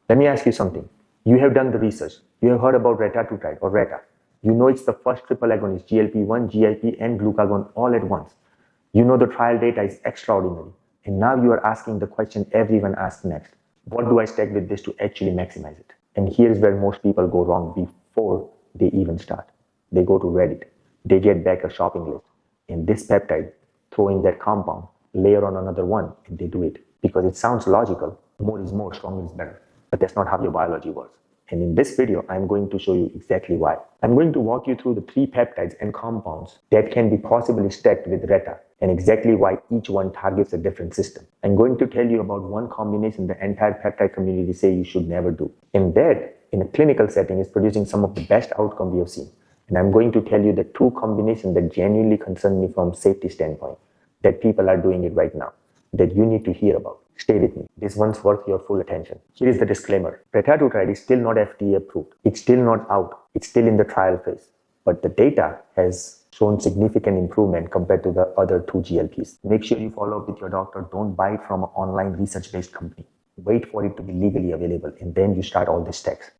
Let me ask you something. You have done the research. You have heard about Retatrutide or Reta. You know it's the first triple agonist, GLP-1, GIP, and glucagon all at once. You know the trial data is extraordinary. And now you are asking the question everyone asks next. What do I stack with this to actually maximize it? And here's where most people go wrong before they even start. They go to Reddit. They get back a shopping list. And this peptide, throw in that compound, layer on another one, and they do it. Because it sounds logical. More is more, stronger is better. But that's not how your biology works. And in this video, I'm going to show you exactly why. I'm going to walk you through the 3 peptides and compounds that can be possibly stacked with Reta and exactly why each one targets a different system. I'm going to tell you about one combination the entire peptide community say you should never do. And that, in a clinical setting, is producing some of the best outcome we have seen. And I'm going to tell you the 2 combinations that genuinely concern me from safety standpoint, that people are doing it right now, that you need to hear about. Stay with me. This one's worth your full attention. Here is the disclaimer. Retatrutide is still not FDA approved. It's still not out. It's still in the trial phase. But the data has shown significant improvement compared to the other 2 GLPs. Make sure you follow up with your doctor. Don't buy it from an online research-based company. Wait for it to be legally available and then you start all these stacks.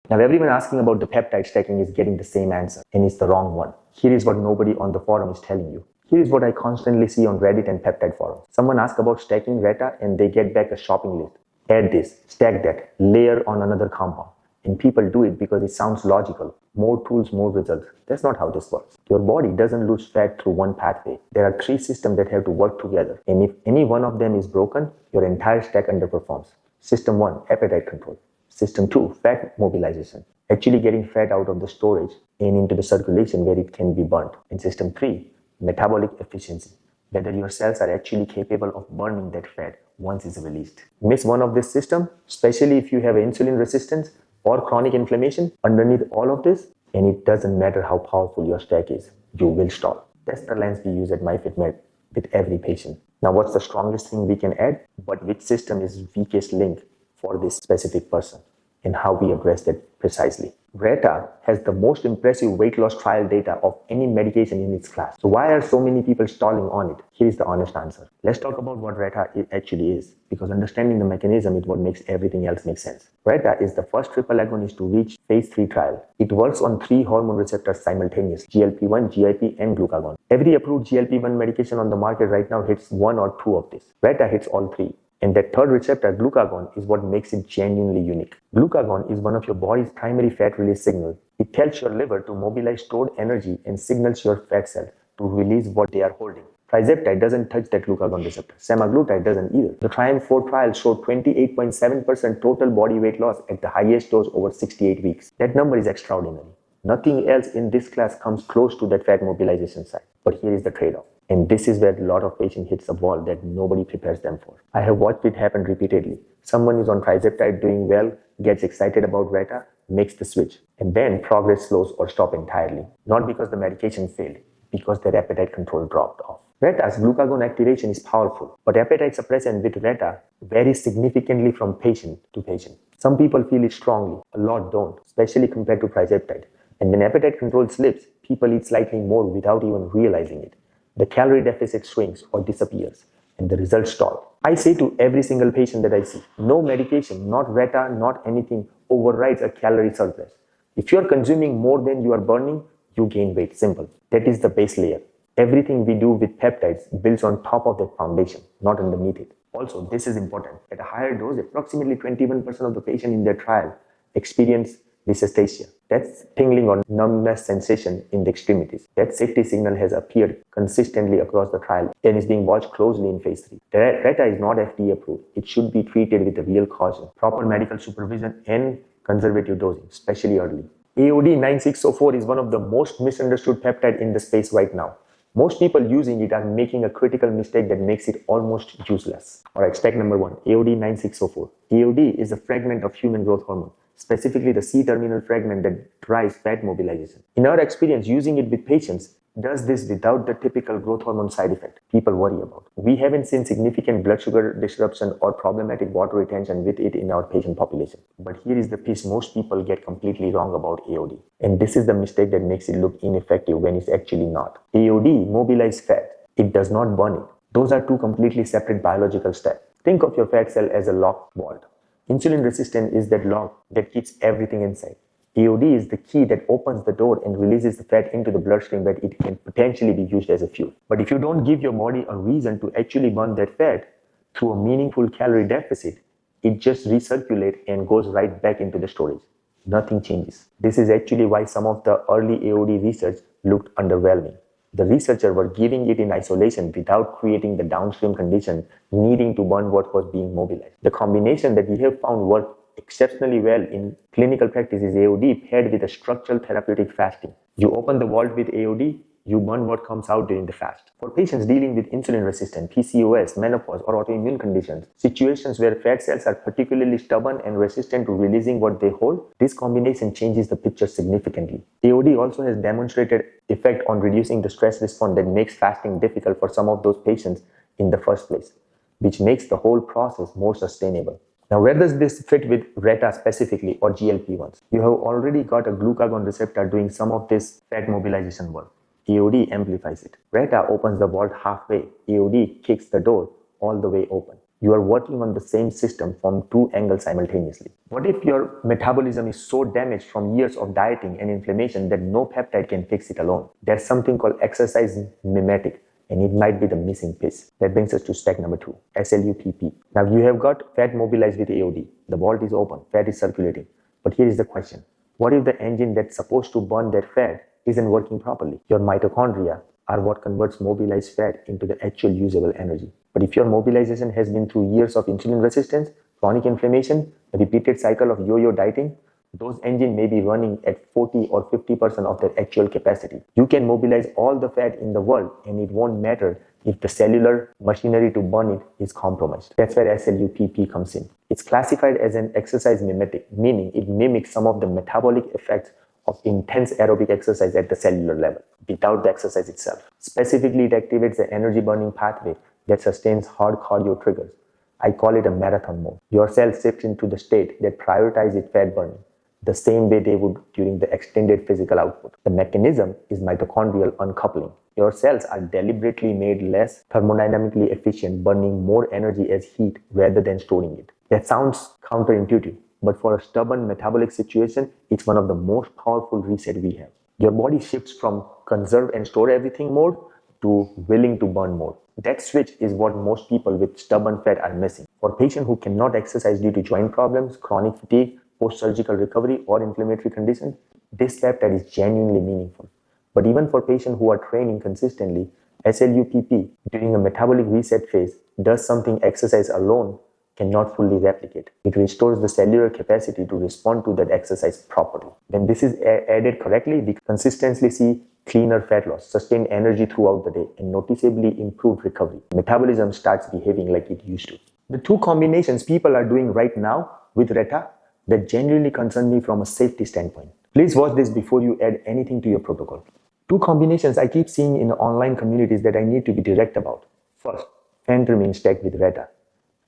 Now everyone asking about the peptide stacking is getting the same answer and it's the wrong one. Here is what nobody on the forum is telling you. Here is what I constantly see on Reddit and peptide forums. Someone asks about stacking Reta and they get back a shopping list. Add this, stack that, layer on another compound. And people do it because it sounds logical. More tools, more results. That's not how this works. Your body doesn't lose fat through one pathway. There are 3 systems that have to work together. And if any one of them is broken, your entire stack underperforms. System 1, appetite control. System 2, fat mobilization. Actually getting fat out of the storage and into the circulation where it can be burnt. And system 3, metabolic efficiency, whether your cells are actually capable of burning that fat once it's released. Miss one of this system, especially if you have insulin resistance or chronic inflammation underneath all of this, and it doesn't matter how powerful your stack is, you will stall. That's the lens we use at MyFitMed with every patient. Now what's the strongest thing we can add, but which system is weakest link for this specific person, and how we address that precisely. Reta has the most impressive weight loss trial data of any medication in its class. So why are so many people stalling on it? Here is the honest answer. Let's talk about what Reta actually is, because understanding the mechanism is what makes everything else make sense. Reta is the first triple agonist to reach phase 3 trial. It works on 3 hormone receptors simultaneously, GLP-1, GIP, and glucagon. Every approved GLP-1 medication on the market right now hits 1 or 2 of this. Reta hits all 3. And that third receptor, glucagon, is what makes it genuinely unique. Glucagon is one of your body's primary fat release signals. It tells your liver to mobilize stored energy and signals your fat cells to release what they are holding. Tirzepatide doesn't touch that glucagon receptor. Semaglutide doesn't either. The TRIUMPH 4 trial showed 28.7% total body weight loss at the highest dose over 68 weeks. That number is extraordinary. Nothing else in this class comes close to that fat mobilization side. But here is the trade-off. And this is where a lot of patients hits a wall that nobody prepares them for. I have watched it happen repeatedly. Someone is on tirzepatide doing well, gets excited about Reta, makes the switch, and then progress slows or stop entirely. Not because the medication failed, because their appetite control dropped off. Reta's glucagon activation is powerful, but appetite suppression with Reta varies significantly from patient to patient. Some people feel it strongly, a lot don't, especially compared to tirzepatide. And when appetite control slips, people eat slightly more without even realizing it. The calorie deficit shrinks or disappears, and the results stall. I say to every single patient that I see, no medication, not Reta, not anything, overrides a calorie surplus. If you are consuming more than you are burning, you gain weight. Simple. That is the base layer. Everything we do with peptides builds on top of that foundation, not underneath it. Also, this is important. At a higher dose, approximately 21% of the patient in their trial experience paresthesia. That's tingling or numbness sensation in the extremities. That safety signal has appeared consistently across the trial and is being watched closely in phase 3. Reta is not FDA approved. It should be treated with a real caution, proper medical supervision and conservative dosing, especially early. AOD 9604 is one of the most misunderstood peptide in the space right now. Most people using it are making a critical mistake that makes it almost useless. Alright, stack number 1, AOD 9604. AOD is a fragment of human growth hormone, specifically the C-terminal fragment that drives fat mobilization. In our experience, using it with patients does this without the typical growth hormone side effect people worry about. We haven't seen significant blood sugar disruption or problematic water retention with it in our patient population. But here is the piece most people get completely wrong about AOD. And this is the mistake that makes it look ineffective when it's actually not. AOD mobilizes fat. It does not burn it. Those are 2 completely separate biological steps. Think of your fat cell as a locked vault. Insulin resistance is that lock that keeps everything inside. AOD is the key that opens the door and releases the fat into the bloodstream where it can potentially be used as a fuel. But if you don't give your body a reason to actually burn that fat through a meaningful calorie deficit, it just recirculates and goes right back into the storage. Nothing changes. This is actually why some of the early AOD research looked underwhelming. The researchers were giving it in isolation without creating the downstream condition needing to burn what was being mobilized. The combination that we have found worked exceptionally well in clinical practice is AOD paired with a structural therapeutic fasting. You open the vault with AOD, you burn what comes out during the fast. For patients dealing with insulin resistance, PCOS, menopause, or autoimmune conditions, situations where fat cells are particularly stubborn and resistant to releasing what they hold, this combination changes the picture significantly. AOD also has demonstrated effect on reducing the stress response that makes fasting difficult for some of those patients in the first place, which makes the whole process more sustainable. Now, where does this fit with RETA specifically or GLP-1s? You have already got a glucagon receptor doing some of this fat mobilization work. AOD amplifies it. RETA opens the vault halfway. AOD kicks the door all the way open. You are working on the same system from two angles simultaneously. What if your metabolism is so damaged from years of dieting and inflammation that no peptide can fix it alone? There's something called exercise mimetic, and it might be the missing piece. That brings us to step number 2, SLUPP. Now you have got fat mobilized with AOD. The vault is open, fat is circulating. But here is the question. What if the engine that's supposed to burn that fat isn't working properly? Your mitochondria are what converts mobilized fat into the actual usable energy. But if your mobilization has been through years of insulin resistance, chronic inflammation, a repeated cycle of yo-yo dieting, those engines may be running at 40 or 50% of their actual capacity. You can mobilize all the fat in the world and it won't matter if the cellular machinery to burn it is compromised. That's where SLUPP comes in. It's classified as an exercise mimetic, meaning it mimics some of the metabolic effects of intense aerobic exercise at the cellular level without the exercise itself. Specifically, it activates the energy burning pathway that sustains hard cardio triggers. I call it a marathon mode. Your cells shift into the state that prioritizes fat burning the same way they would during the extended physical output. The mechanism is mitochondrial uncoupling. Your cells are deliberately made less thermodynamically efficient, burning more energy as heat rather than storing it. That sounds counterintuitive, but for a stubborn metabolic situation, it's one of the most powerful resets we have. Your body shifts from conserve and store everything mode to willing to burn more. That switch is what most people with stubborn fat are missing. For patients who cannot exercise due to joint problems, chronic fatigue, post-surgical recovery, or inflammatory conditions, this peptide is genuinely meaningful. But even for patients who are training consistently, SLUPP during a metabolic reset phase does something exercise alone cannot fully replicate. It restores the cellular capacity to respond to that exercise properly. When this is added correctly, we consistently see cleaner fat loss, sustained energy throughout the day, and noticeably improved recovery. Metabolism starts behaving like it used to. The two combinations people are doing right now with RETA that genuinely concern me from a safety standpoint. Please watch this before you add anything to your protocol. Two combinations I keep seeing in online communities that I need to be direct about. First, phentermine stacked with RETA.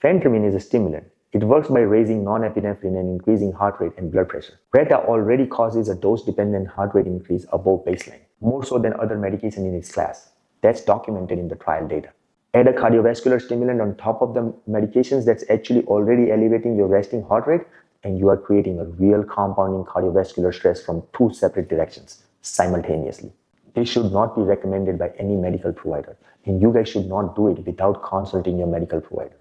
Phentermine is a stimulant. It works by raising norepinephrine and increasing heart rate and blood pressure. RETA already causes a dose-dependent heart rate increase above baseline, more so than other medication in its class. That's documented in the trial data. Add a cardiovascular stimulant on top of the medications that's actually already elevating your resting heart rate, and you are creating a real compounding cardiovascular stress from two separate directions simultaneously. This should not be recommended by any medical provider, and you guys should not do it without consulting your medical provider.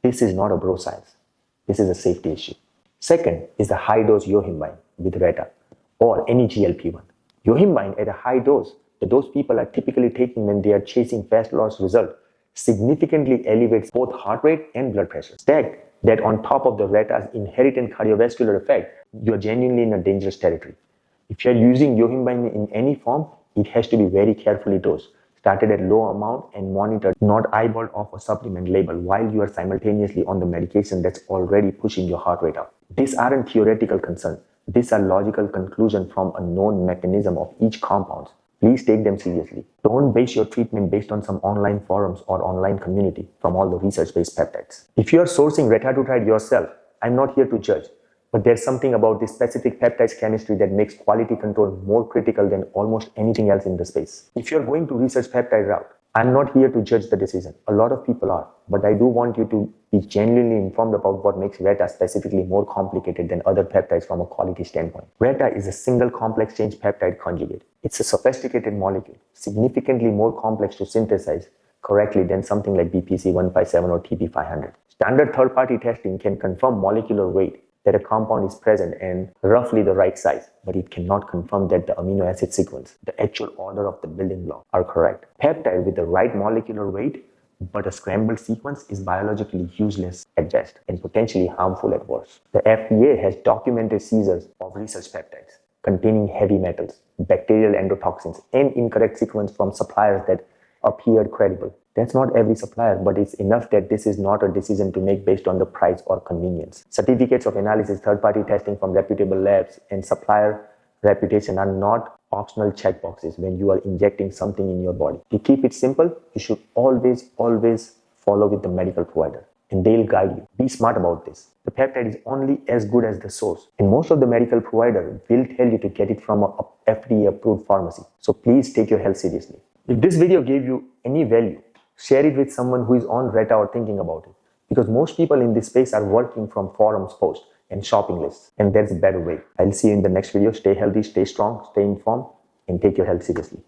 This is not a bro science. This is a safety issue. Second is the high-dose yohimbine with RETA or any GLP-1. Yohimbine at a high dose, the dose people are typically taking when they are chasing fast loss result, significantly elevates both heart rate and blood pressure. Stacked that on top of the RETA's inherent cardiovascular effect, you are genuinely in a dangerous territory. If you are using yohimbine in any form, it has to be very carefully dosed, started at low amount and monitored, not eyeballed off a supplement label while you are simultaneously on the medication that's already pushing your heart rate up. These aren't theoretical concerns. These are logical conclusions from a known mechanism of each compound. Please take them seriously. Don't base your treatment based on some online forums or online community from all the research-based peptides. If you are sourcing Retatrutide yourself, I'm not here to judge, but there's something about this specific peptides chemistry that makes quality control more critical than almost anything else in the space. If you're going to research peptide route, I'm not here to judge the decision. A lot of people are, but I do want you to be genuinely informed about what makes Reta specifically more complicated than other peptides from a quality standpoint. Reta is a single complex chain peptide conjugate. It's a sophisticated molecule, significantly more complex to synthesize correctly than something like BPC-157 or TP-500. Standard third-party testing can confirm molecular weight, that a compound is present and roughly the right size, but it cannot confirm that the amino acid sequence, the actual order of the building block, are correct. Peptide with the right molecular weight but a scrambled sequence is biologically useless at best and potentially harmful at worst. The FDA has documented seizures of research peptides containing heavy metals, bacterial endotoxins, and incorrect sequence from suppliers that appeared credible. That's not every supplier, but it's enough that this is not a decision to make based on the price or convenience. Certificates of analysis, third-party testing from reputable labs, and supplier reputation are not optional checkboxes when you are injecting something in your body. To keep it simple, you should always follow with the medical provider, and they'll guide you. Be smart about this. The peptide is only as good as the source, and most of the medical provider will tell you to get it from a FDA-approved pharmacy. So please take your health seriously. If this video gave you any value, share it with someone who is on Reta or thinking about it. Because most people in this space are working from forums posts and shopping lists. And there's a better way. I'll see you in the next video. Stay healthy, stay strong, stay informed, and take your health seriously.